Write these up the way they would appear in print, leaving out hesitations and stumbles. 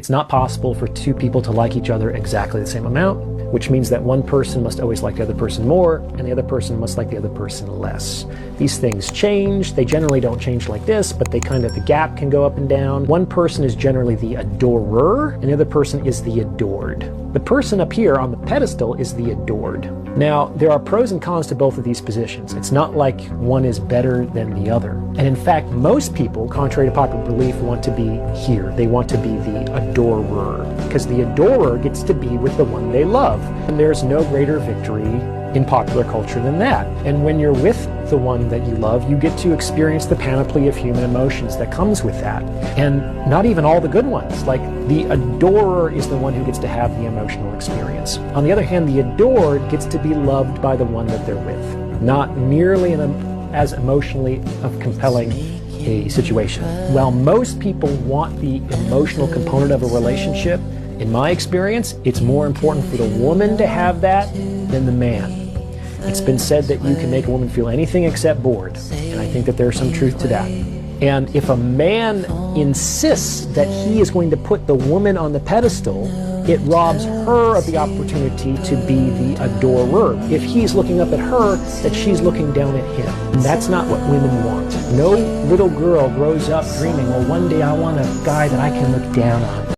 It's not possible for two people to like each other exactly the same amount, which means that one person must always like the other person more, and the other person must like the other person less. These things change. They generally don't change like this, but the gap can go up and down. One person is generally the adorer, and the other person is the adored. The person up here on the pedestal is the adored. Now, there are pros and cons to both of these positions. It's not like one is better than the other. And in fact, most people, contrary to popular belief, want to be here. They want to be the adorer, because the adorer gets to be with the one they love. And there's no greater victory in popular culture than that. And when you're with the one that you love, you get to experience the panoply of human emotions that comes with that. And not even all the good ones. Like, the adorer is the one who gets to have the emotional experience. On the other hand, the adored gets to be loved by the one that they're with. Not nearly as emotionally compelling a situation. While most people want the emotional component of a relationship, in my experience, it's more important for the woman to have that than the man. It's been said that you can make a woman feel anything except bored, and I think that there's some truth to that. And if a man insists that he is going to put the woman on the pedestal, it robs her of the opportunity to be the adorer. If he's looking up at her, that she's looking down at him. And that's not what women want. No little girl grows up dreaming, well, one day I want a guy that I can look down on.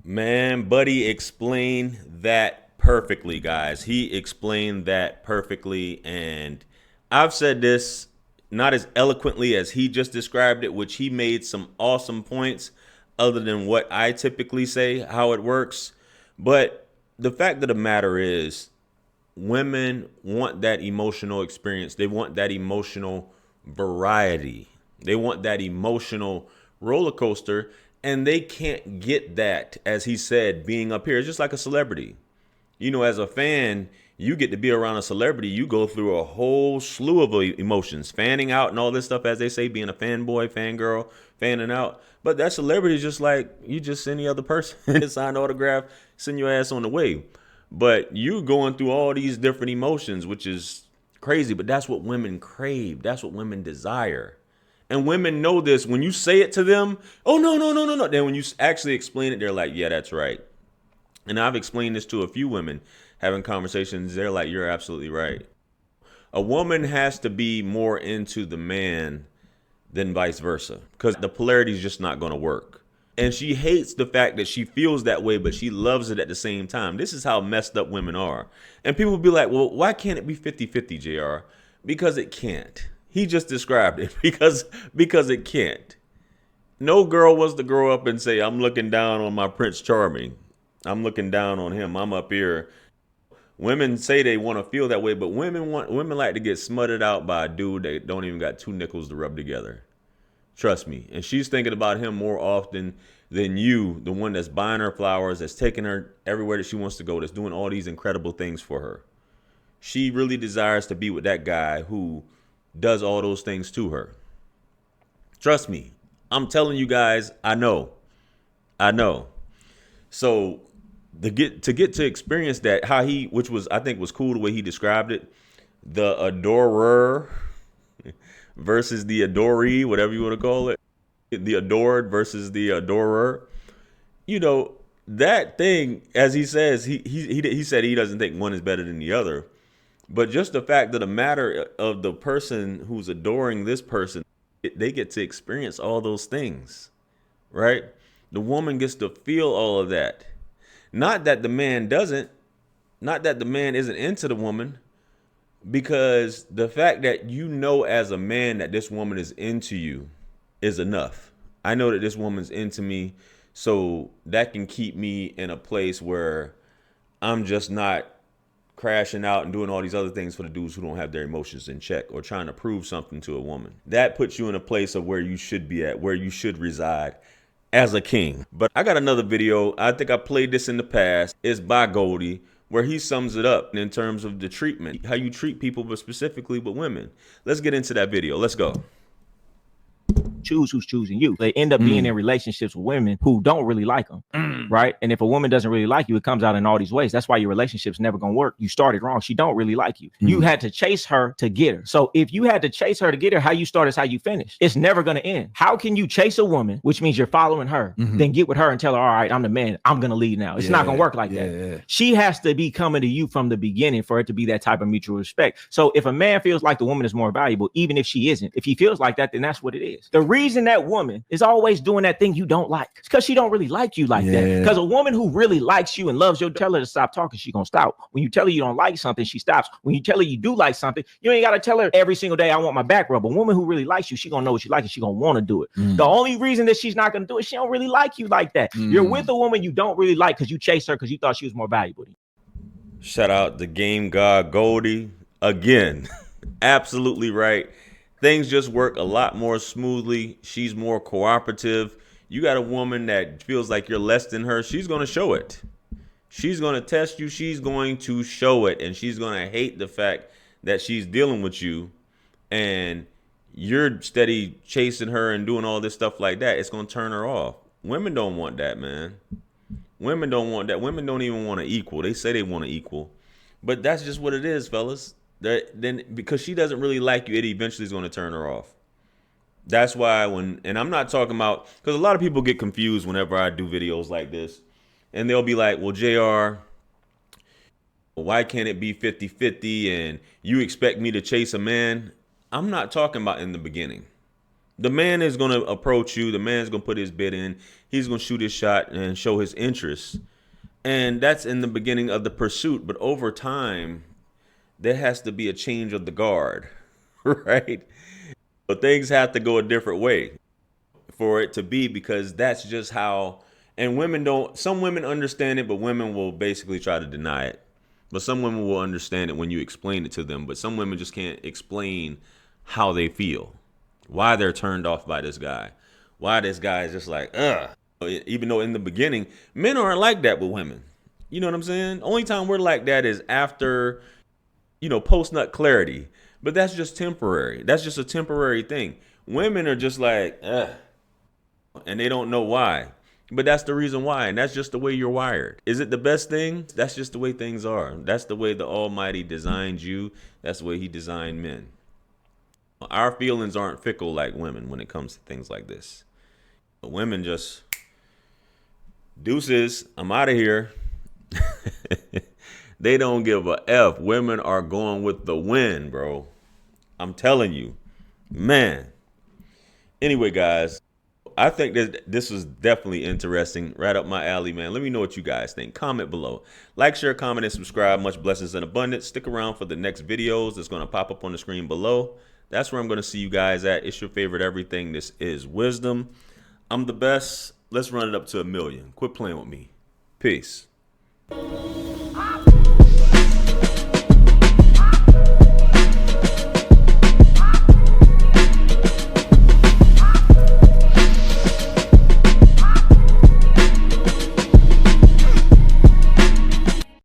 Man, Buddy explained that perfectly, guys. He explained that perfectly, and I've said this not as eloquently as he just described it, which he made some awesome points other than what I typically say, how it works. But the fact of the matter is, women want that emotional experience. They want that emotional variety. They want that emotional roller coaster, and they can't get that, as he said, being up here. It's just like a celebrity. You know, as a fan, you get to be around a celebrity. You go through a whole slew of emotions, fanning out and all this stuff, as they say, being a fanboy, fangirl, fanning out. But that celebrity is just like you, just any other person. Sign autograph, send your ass on the way. But you going through all these different emotions, which is crazy. But that's what women crave. That's what women desire. And women know this. When you say it to them, oh, no, no, no, no, no. Then when you actually explain it, they're like, yeah, that's right. And I've explained this to a few women having conversations. They're like, you're absolutely right. A woman has to be more into the man than vice versa, because the polarity is just not going to work. And she hates the fact that she feels that way, but she loves it at the same time. This is how messed up women are. And people will be like, well, why can't it be 50-50, JR? Because it can't. He just described it because it can't. No girl wants to grow up and say, I'm looking down on my Prince Charming. I'm looking down on him. I'm up here. Women say they want to feel that way, but women like to get smutted out by a dude that don't even got two nickels to rub together. Trust me. And she's thinking about him more often than you, the one that's buying her flowers, that's taking her everywhere that she wants to go, that's doing all these incredible things for her. She really desires to be with that guy who does all those things to her. Trust me. I'm telling you guys, I know. So to get to experience that, how he, which was, I think was cool the way he described it, the adorer versus the adoree, whatever you want to call it, the adored versus the adorer. You know, that thing, as he says, he said he doesn't think one is better than the other. But just the fact of the matter of the person who's adoring this person, they get to experience all those things, right? The woman gets to feel all of that. Not that the man doesn't, not that the man isn't into the woman, because the fact that you know as a man that this woman is into you is enough. I know that this woman's into me, so that can keep me in a place where I'm just not crashing out and doing all these other things for the dudes who don't have their emotions in check or trying to prove something to a woman. That puts you in a place of where you should be at, where you should reside as a king. But I got another video. I think I played this in the past. It's by Goldie, where he sums it up in terms of the treatment, how you treat people, but specifically with women. Let's get into that video. Let's go. choose who's choosing you. They end up being in relationships with women who don't really like them, right? And if a woman doesn't really like you, it comes out in all these ways. That's why your relationship's never gonna work. You started wrong. She don't really like you. You had to chase her to get her. So if you had to chase her to get her, how you start is how you finish. It's never gonna end. How can you chase a woman, which means you're following her, then get with her and tell her, all right, I'm the man, I'm gonna lead now? It's not gonna work like that. She has to be coming to you from the beginning for it to be that type of mutual respect. So if a man feels like the woman is more valuable, even if she isn't, if he feels like that, then that's what it is. The reason that woman is always doing that thing you don't like, it's because she don't really like you like that. Because a woman who really likes you and loves you, tell her to stop talking, she gonna stop. When you tell her you don't like something, she stops. When you tell her you do like something, you ain't gotta tell her every single day, I want my back rub. A woman who really likes you, she gonna know what you like and she gonna want to do it. The only reason that she's not gonna do it, she don't really like you like that. You're with a woman you don't really like because you chased her because you thought she was more valuable to you. Shout out the game god Goldie again. Absolutely right. Things just work a lot more smoothly. She's more cooperative. You got a woman that feels like you're less than her. She's going to show it. She's going to test you. She's going to show it. And she's going to hate the fact that she's dealing with you and you're steady chasing her and doing all this stuff like that. It's going to turn her off. Women don't want that, man. Women don't want that. Women don't even want to equal. They say they want to equal. But that's just what it is, fellas. Then because she doesn't really like you, it eventually is going to turn her off. That's why and I'm not talking about, because a lot of people get confused whenever I do videos like this. And they'll be like, well, JR, why can't it be 50-50 and you expect me to chase a man? I'm not talking about in the beginning. The man is going to approach you. The man's going to put his bid in. He's going to shoot his shot and show his interest. And that's in the beginning of the pursuit. But over time, there has to be a change of the guard, right? But things have to go a different way for it to be, because that's just how, and women don't, some women understand it, but women will basically try to deny it. But some women will understand it when you explain it to them. But some women just can't explain how they feel, why they're turned off by this guy, why this guy is just like, ugh. Even though in the beginning, men aren't like that with women. You know what I'm saying? Only time we're like that is after, post-nut clarity. But that's just temporary. That's just a temporary thing. Women are just like, ugh. And they don't know why. But that's the reason why. And that's just the way you're wired. Is it the best thing? That's just the way things are. That's the way the Almighty designed you. That's the way he designed men. Our feelings aren't fickle like women when it comes to things like this. But women just, deuces, I'm out of here. They don't give a F. Women are going with the wind, bro. I'm telling you, man. Anyway, guys, I think that this was definitely interesting. Right up my alley, man. Let me know what you guys think. Comment below. Like, share, comment, and subscribe. Much blessings and abundance. Stick around for the next videos that's going to pop up on the screen below. That's where I'm going to see you guys at. It's your favorite everything. This is Wisdom. I'm the best. Let's run it up to 1 million. Quit playing with me. Peace.